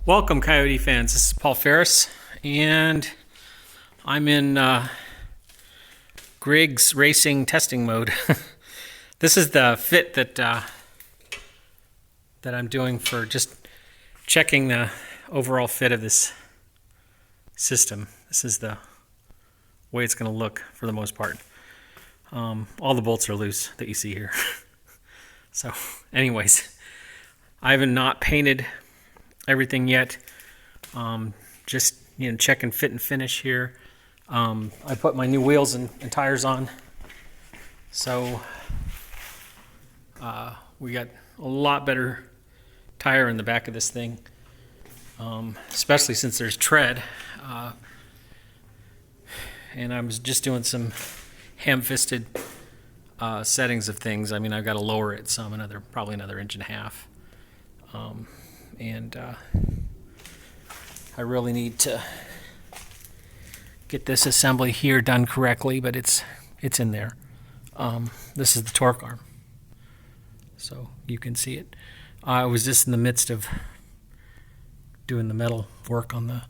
Welcome, Coyote fans. This is Paul Ferris, and I'm in Griggs racing testing mode. This is the fit that I'm doing for just checking the overall fit of this system. This is the way it's going to look for the most part. All the bolts are loose that you see here. So, anyways, I haven't not painted everything yet. Just checking fit and finish here. I put my new wheels and tires on, so we got a lot better tire in the back of this thing, especially since there's tread. And I was just doing some ham-fisted settings of things. I mean, I've got to lower it some, probably another inch and a half. And I really need to get this assembly here done correctly, but it's in there. This is the torque arm, so you can see it. I was just in the midst of doing the metal work on the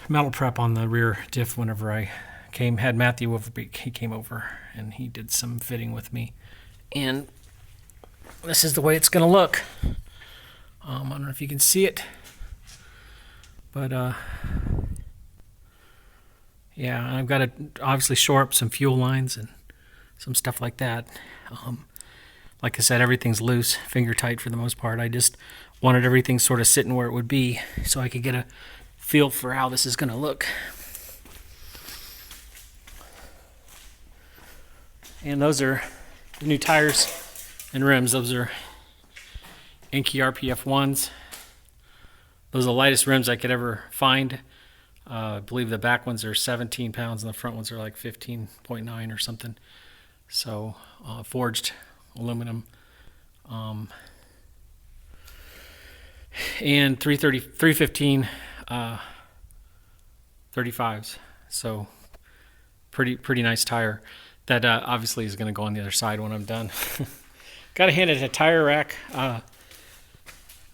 metal prep on the rear diff whenever I had Matthew over. He came over and he did some fitting with me, and this is the way it's going to look. I don't know if you can see it, but yeah, I've got to obviously shore up some fuel lines and some stuff like that. Like I said, everything's loose, finger tight for the most part. I just wanted everything sort of sitting where it would be so I could get a feel for how this is going to look. And those are the new tires and rims. Those are Inky RPF 1s. Those are the lightest rims I could ever find. I believe the back ones are 17 pounds and the front ones are like 15.9 or something. So forged aluminum. And 315 35s. So pretty nice tire. That obviously is going to go on the other side when I'm done. Got to hand it a Tire Rack.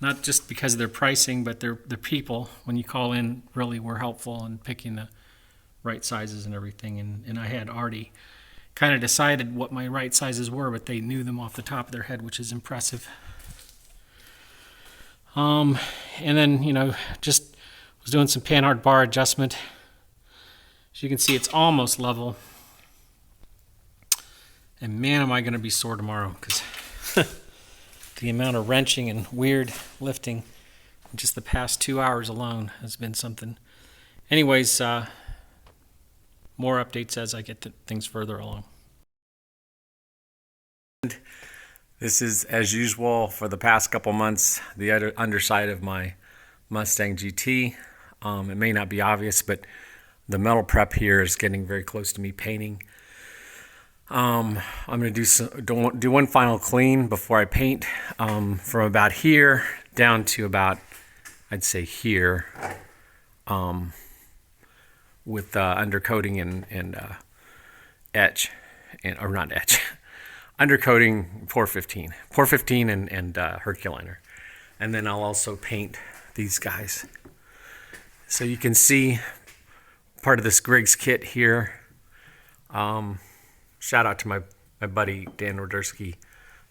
Not just because of their pricing, but their people, when you call in, really were helpful in picking the right sizes and everything. And I had already kind of decided what my right sizes were, but they knew them off the top of their head, which is impressive. And then, just was doing some panhard bar adjustment. As you can see, it's almost level. And man, am I going to be sore tomorrow, because the amount of wrenching and weird lifting in just the past 2 hours alone has been something. Anyways, more updates as I get things further along. This is, as usual, for the past couple months, the underside of my Mustang GT. It may not be obvious, but the metal prep here is getting very close to me painting. I'm going to do one final clean before I paint, from about here down to about, I'd say here, with undercoating and etch, or not etch, undercoating pour 15 and Herculiner. And then I'll also paint these guys. So you can see part of this Griggs kit here. Shout out to my buddy Dan Rodersky,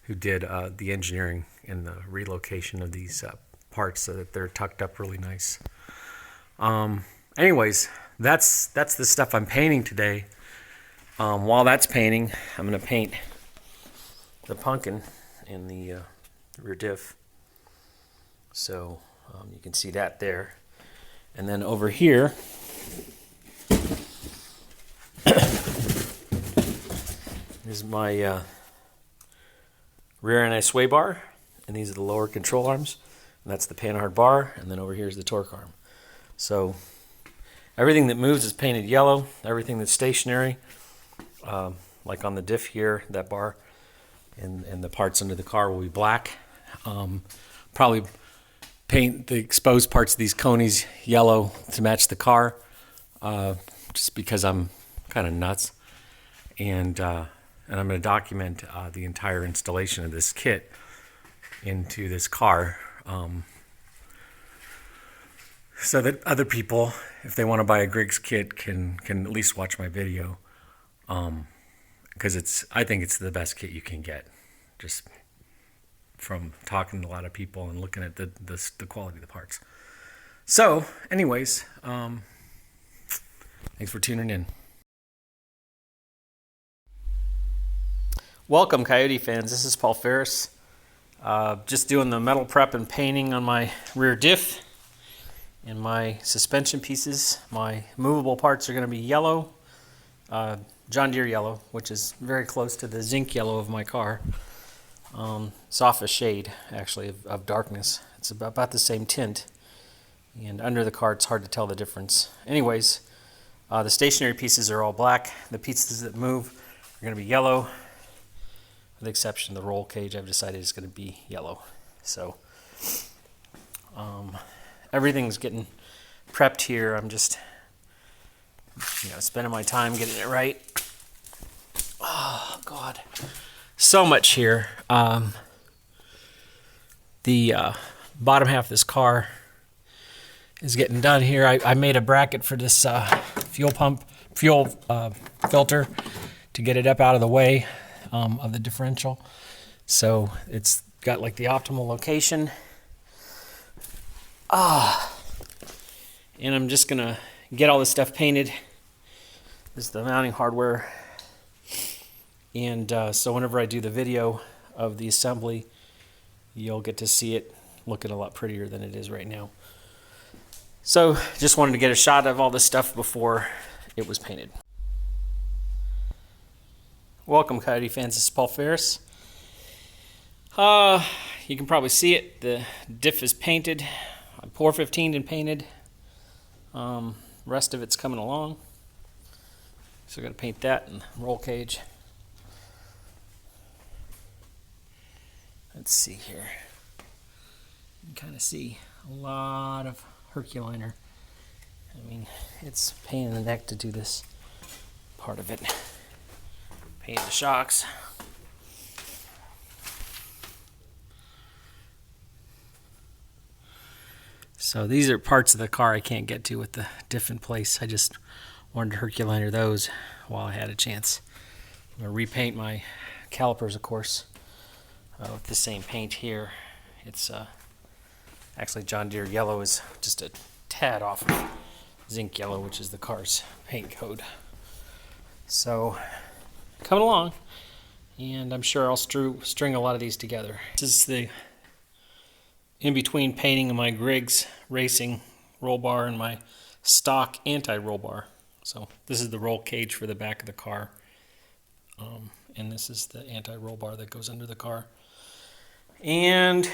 who did the engineering and the relocation of these parts so that they're tucked up really nice. Anyways, that's the stuff I'm painting today. While that's painting, I'm going to paint the pumpkin in the rear diff. So you can see that there. And then over here, this is my rear anti-sway bar, and these are the lower control arms, and that's the panhard bar, and then over here is the torque arm. So everything that moves is painted yellow. Everything that's stationary, like on the diff here, that bar, and the parts under the car will be black. Probably paint the exposed parts of these conies yellow to match the car, just because I'm kind of nuts. And I'm going to document the entire installation of this kit into this car. so that other people, if they want to buy a Griggs kit, can at least watch my video, because I think it's the best kit you can get, just from talking to a lot of people and looking at the quality of the parts. So, anyways, thanks for tuning in. Welcome, Coyote fans. This is Paul Ferris. Just doing the metal prep and painting on my rear diff and my suspension pieces. My movable parts are going to be yellow, John Deere yellow, which is very close to the zinc yellow of my car. Softest shade, actually, of darkness. It's about the same tint. And under the car, it's hard to tell the difference. Anyways, the stationary pieces are all black. The pieces that move are going to be yellow. With the exception of the roll cage, I've decided it's going to be yellow. So, everything's getting prepped here. I'm just, spending my time getting it right. Oh, God. So much here. The bottom half of this car is getting done here. I made a bracket for this fuel filter to get it up out of the way of the differential. So it's got like the optimal location. And I'm just gonna get all this stuff painted. This is the mounting hardware. And so whenever I do the video of the assembly, you'll get to see it looking a lot prettier than it is right now. So just wanted to get a shot of all this stuff before it was painted. Welcome, Coyote fans. This is Paul Ferris. You can probably see it. The diff is painted. I pour 15 and painted. Rest of it's coming along. So I got to paint that and roll cage. Let's see here. You can kind of see a lot of Herculiner. I mean, it's a pain in the neck to do this part of it. Paint the shocks. So these are parts of the car I can't get to with the diff in place. I just wanted to Herculiner those while I had a chance. I'm going to repaint my calipers, of course, with the same paint here. It's actually John Deere yellow is just a tad off of zinc yellow, which is the car's paint code. So coming along, and I'm sure I'll string a lot of these together. This is the in-between painting of my Griggs racing roll bar and my stock anti-roll bar. So this is the roll cage for the back of the car, and this is the anti-roll bar that goes under the car. And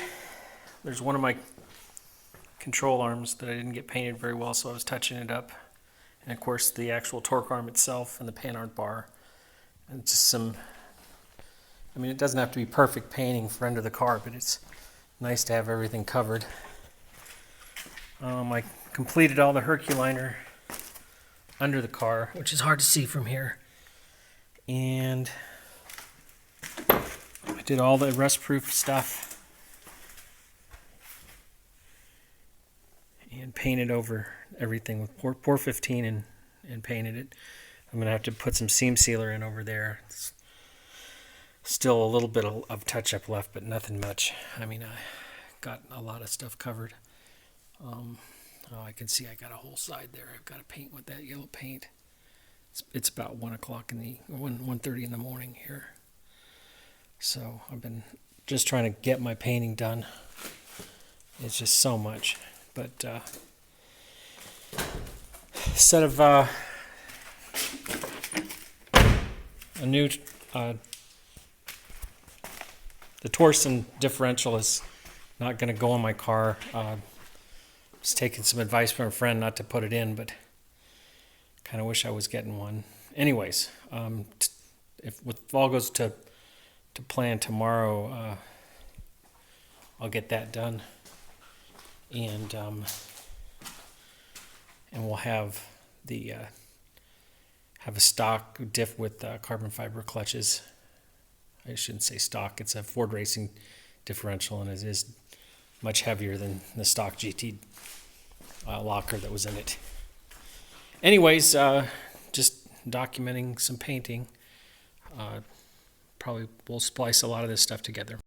there's one of my control arms that I didn't get painted very well, so I was touching it up. And of course the actual torque arm itself and the panhard bar. And just some, I mean, it doesn't have to be perfect painting for under the car, but it's nice to have everything covered. I completed all the Herculiner under the car, which is hard to see from here. And I did all the rust-proof stuff and painted over everything with pour 15 and painted it. I'm going to have to put some seam sealer in over there. It's still a little bit of touch-up left, but nothing much. I mean, I got a lot of stuff covered. I can see I got a whole side there. I've got to paint with that yellow paint. It's about 1 o'clock 1:30 in the morning here. So I've been just trying to get my painting done. It's just so much. But instead of a new the Torsen differential is not going to go on my car. Was taking some advice from a friend not to put it in, but kind of wish I was getting one. Anyways, if all goes to plan tomorrow, I'll get that done, and we'll have have a stock diff with carbon fiber clutches. I shouldn't say stock. It's a Ford Racing differential, and it is much heavier than the stock GT locker that was in it. Anyways, just documenting some painting. Probably we'll splice a lot of this stuff together.